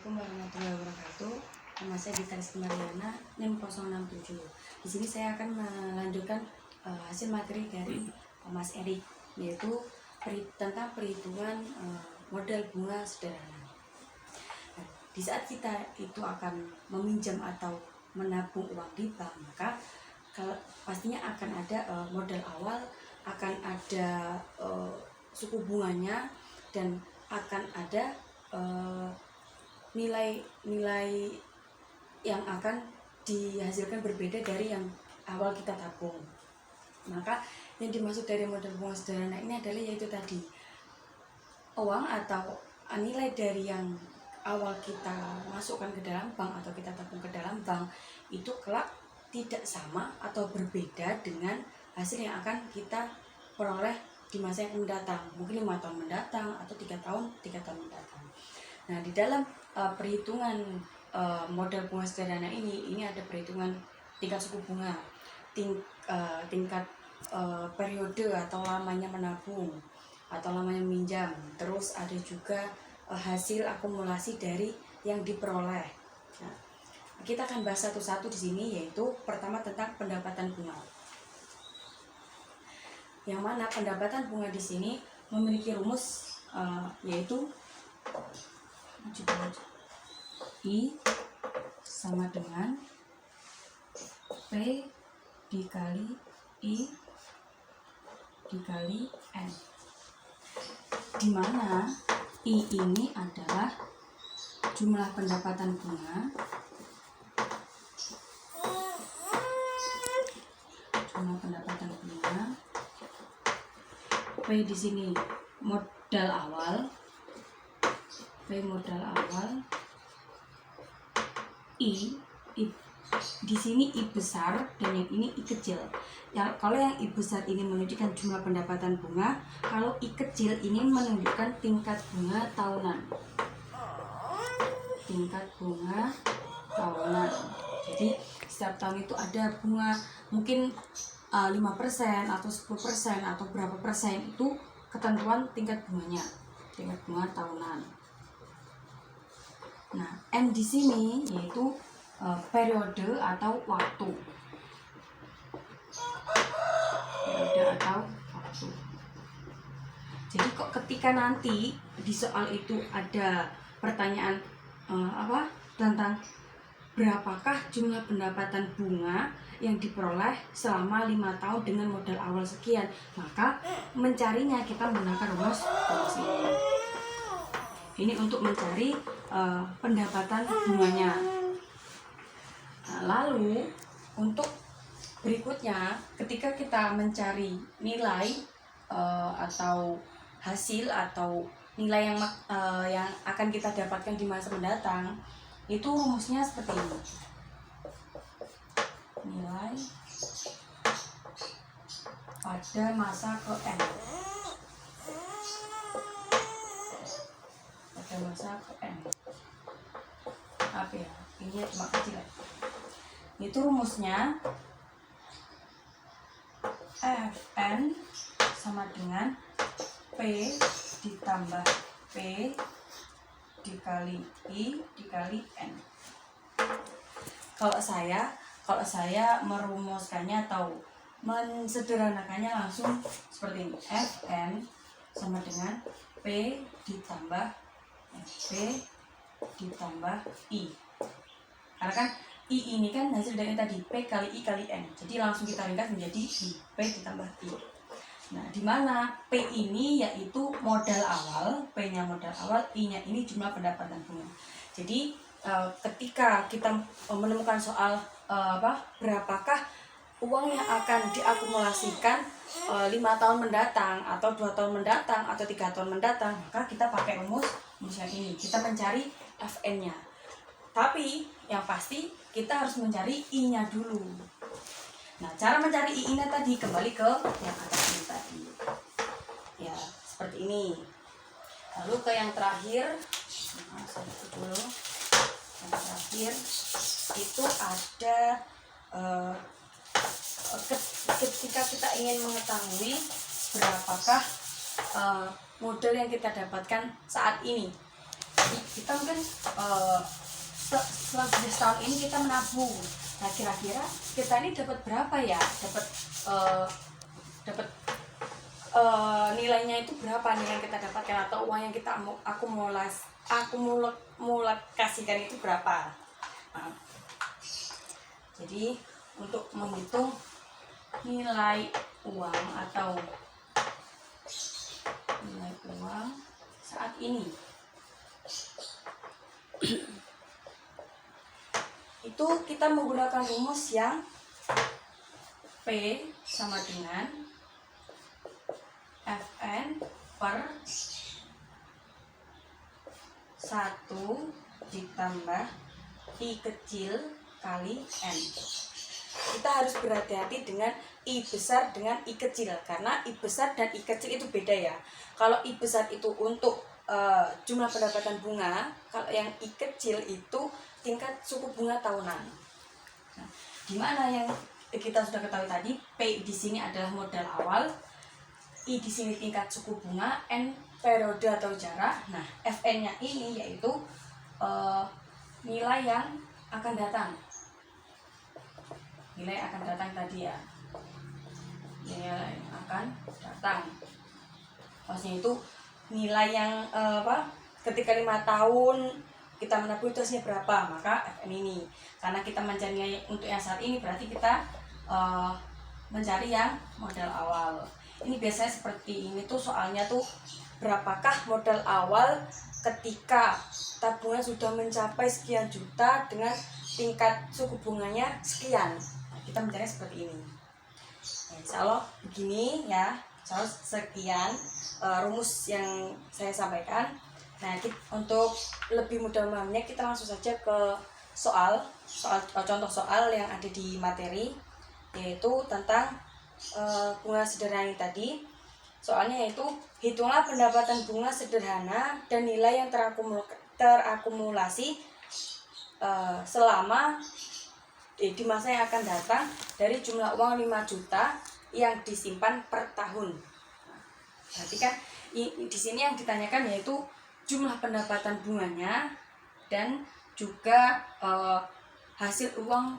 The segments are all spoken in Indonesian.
Assalamualaikum warahmatullahi wabarakatuh. Nama saya Gita Rizky Mariana, NIM 067. Di sini saya akan melanjutkan hasil materi dari Mas Erik, yaitu tentang perhitungan modal bunga sederhana. Nah, di saat kita itu akan meminjam atau menabung uang di bank, maka pastinya akan ada modal awal, akan ada suku bunganya, dan akan ada nilai yang akan dihasilkan berbeda dari yang awal kita tabung. Maka yang dimaksud dari modal bunga sederhana ini adalah yaitu tadi uang atau nilai dari yang awal kita masukkan ke dalam bank atau kita tabung ke dalam bank itu kelak tidak sama atau berbeda dengan hasil yang akan kita peroleh di masa yang mendatang, mungkin 5 tahun mendatang atau 3 tahun mendatang. Nah, di dalam perhitungan modal bunga sederhana ini ada perhitungan tingkat suku bunga, tingkat periode atau lamanya menabung atau lamanya meminjam, terus ada juga hasil akumulasi dari yang diperoleh. Nah, kita akan bahas satu-satu di sini, yaitu pertama tentang pendapatan bunga. Yang mana pendapatan bunga di sini memiliki rumus yaitu I sama dengan P dikali I dikali N, di mana I ini adalah jumlah pendapatan bunga, P di sini modal awal, I di sini I besar dan yang ini I kecil. Ya, kalau yang I besar ini menunjukkan jumlah pendapatan bunga, kalau I kecil ini menunjukkan tingkat bunga tahunan. Jadi setiap tahun itu ada bunga mungkin 5% atau 10% atau berapa persen, itu ketentuan tingkat bunganya, tingkat bunga tahunan. Nah, M di sini yaitu periode atau waktu. Jadi kok ketika nanti di soal itu ada pertanyaan tentang berapakah jumlah pendapatan bunga yang diperoleh selama 5 tahun dengan modal awal sekian, maka mencarinya kita menggunakan rumus ini. Ini untuk mencari pendapatan bunganya. Nah, lalu untuk berikutnya, ketika kita mencari nilai atau hasil atau nilai yang akan kita dapatkan di masa mendatang, itu rumusnya seperti ini. Nilai pada masa ke N. Apa ya? Ini cuma kecil. Itu rumusnya Fn sama dengan P ditambah P dikali I dikali N. Kalau saya merumuskannya atau mensederhanakannya langsung seperti ini. Fn sama dengan P ditambah I. Karena kan I ini kan hasil dari tadi P kali I kali N. Jadi langsung kita ringkas menjadi I, P ditambah I. Nah, di mana P ini yaitu modal awal, P-nya modal awal, I-nya ini jumlah pendapatan bunga. Jadi ketika kita menemukan soal berapakah uang yang akan diakumulasikan 5 tahun mendatang atau 2 tahun mendatang atau 3 tahun mendatang, maka kita pakai rumus yang ini. Kita mencari Fn-nya. Tapi yang pasti kita harus mencari I-nya dulu. Nah, cara mencari I-nya tadi kembali ke yang atas ini tadi. Ya, seperti ini. Lalu ke yang terakhir, yang terakhir itu ada ketika kita ingin mengetahui berapakah modal yang kita dapatkan saat ini. Jadi kita mungkin selama setahun ini kita menabung. Nah kira-kira kita ini dapat berapa ya, dapat nilainya itu berapa nih yang kita dapatkan, atau uang yang kita akumulasikan itu berapa. Nah, jadi untuk menghitung nilai uang atau nilai uang saat ini itu kita menggunakan rumus yang P sama dengan Fn per 1 ditambah I kecil kali N. Kita harus berhati-hati dengan I besar dengan I kecil, karena I besar dan I kecil itu beda ya. Kalau I besar itu untuk jumlah pendapatan bunga, kalau yang I kecil itu tingkat suku bunga tahunan. Nah, dimana yang kita sudah ketahui tadi, P di sini adalah modal awal, I di sini tingkat suku bunga, N periode atau jarak. Nah, Fn-nya ini yaitu nilai yang akan datang. Nilai akan datang tadi ya. Nilai akan datang. Maksudnya itu nilai yang ketika 5 tahun kita menabung terusnya berapa, maka Fn ini. Karena kita mencari nilai untuk yang saat ini, berarti kita mencari yang modal awal. Ini biasanya seperti ini tuh soalnya tuh, berapakah modal awal ketika tabungan sudah mencapai sekian juta dengan tingkat suku bunganya sekian. Nah, kita mencari seperti ini. Nah, insya Allah begini ya. Insya Allah sekian rumus yang saya sampaikan. Nah, untuk lebih mudah memahaminya, kita langsung saja ke contoh soal yang ada di materi, yaitu tentang bunga sederhana tadi. Soalnya yaitu hitunglah pendapatan bunga sederhana dan nilai yang terakumulasi selama di masa yang akan datang dari jumlah uang 5 juta yang disimpan per tahun. Berarti kan di sini yang ditanyakan yaitu jumlah pendapatan bunganya dan juga hasil uang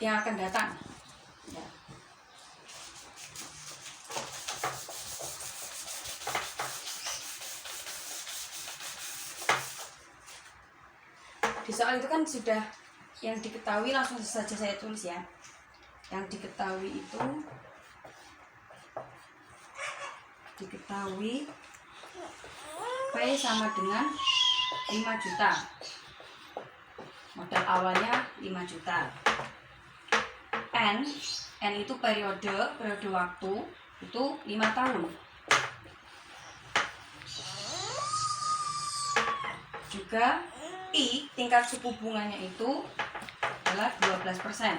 yang akan datang. Ya. Di soal itu kan sudah yang diketahui, langsung saja saya tulis ya. Yang diketahui itu P sama dengan 5 juta. Modal awalnya 5 juta. N itu periode waktu itu 5 tahun. Juga I tingkat suku bunganya itu adalah 12%.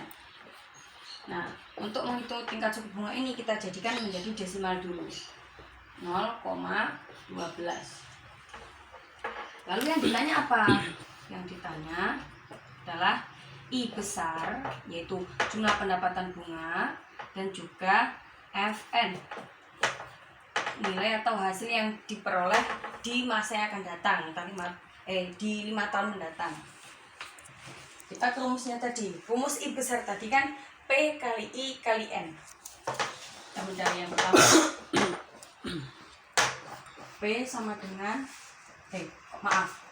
Nah, untuk menghitung tingkat suku bunga ini kita jadikan menjadi desimal dulu, 0,12. Lalu yang ditanya apa? Yang ditanya adalah I besar, yaitu jumlah pendapatan bunga, dan juga Fn, nilai atau hasil yang diperoleh di masa yang akan datang, di 5 tahun mendatang. Kita ke rumusnya tadi. Rumus I besar tadi kan P kali I kali N. Kita mencari yang pertama. P sama dengan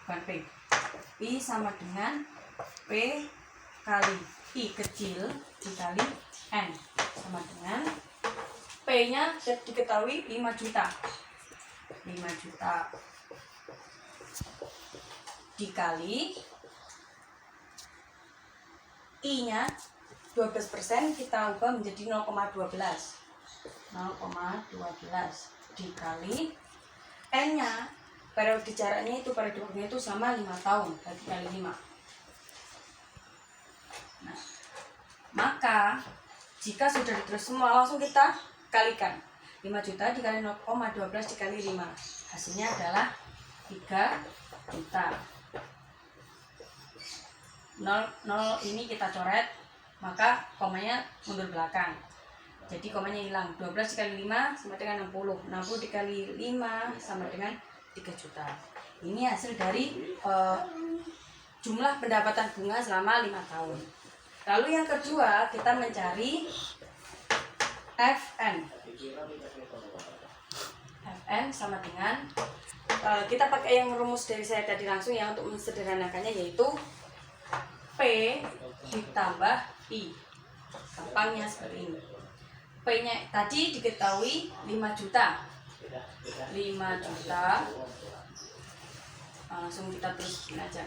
bukan P. I sama dengan P kali I kecil dikali N, sama dengan P-nya diketahui 5 juta. 5 juta dikali I-nya 12%, kita ubah menjadi 0,12. 0,12 dikali N-nya, periode jaraknya itu, periode waktunya itu sama 5 tahun, berarti kali 5. Nah, maka jika sudah ditulis semua, langsung kita kalikan. 5 juta dikali 0,12 dikali 5, hasilnya adalah 3 juta. 0 ini kita coret, maka komanya mundur belakang, jadi komanya hilang. 12 dikali 5 sama dengan 60. 60 dikali 5 sama dengan 3 juta. Ini hasil dari jumlah pendapatan bunga selama 5 tahun. Lalu yang kedua, kita mencari FN. FN sama dengan kita pakai yang rumus dari saya tadi langsung ya, untuk mensederhanakannya, yaitu P ditambah I. Gampangnya seperti ini. P-nya tadi diketahui 5 juta. 5 juta. Langsung kita teruskan aja.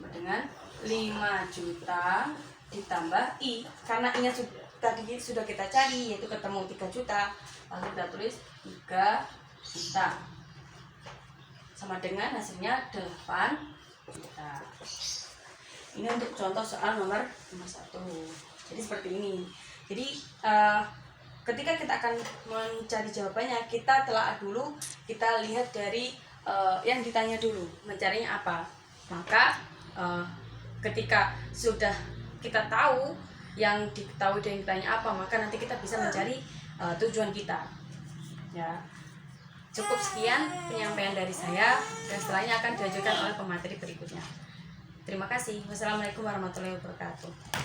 Dengan 5 juta ditambah I. Karena I-nya tadi sudah kita cari, yaitu ketemu 3 juta. Lalu kita tulis 3 juta. Sama dengan hasilnya 8 juta. Ini untuk contoh soal nomor 1. Jadi seperti ini. Jadi ketika kita akan mencari jawabannya, kita telah dulu, kita lihat dari yang ditanya dulu, mencarinya apa. Maka ketika sudah kita tahu yang diketahui dan yang ditanya apa, maka nanti kita bisa mencari tujuan kita. Ya. Cukup sekian penyampaian dari saya, dan setelahnya akan dilanjutkan oleh pemateri berikutnya. Terima kasih. Wassalamualaikum warahmatullahi wabarakatuh.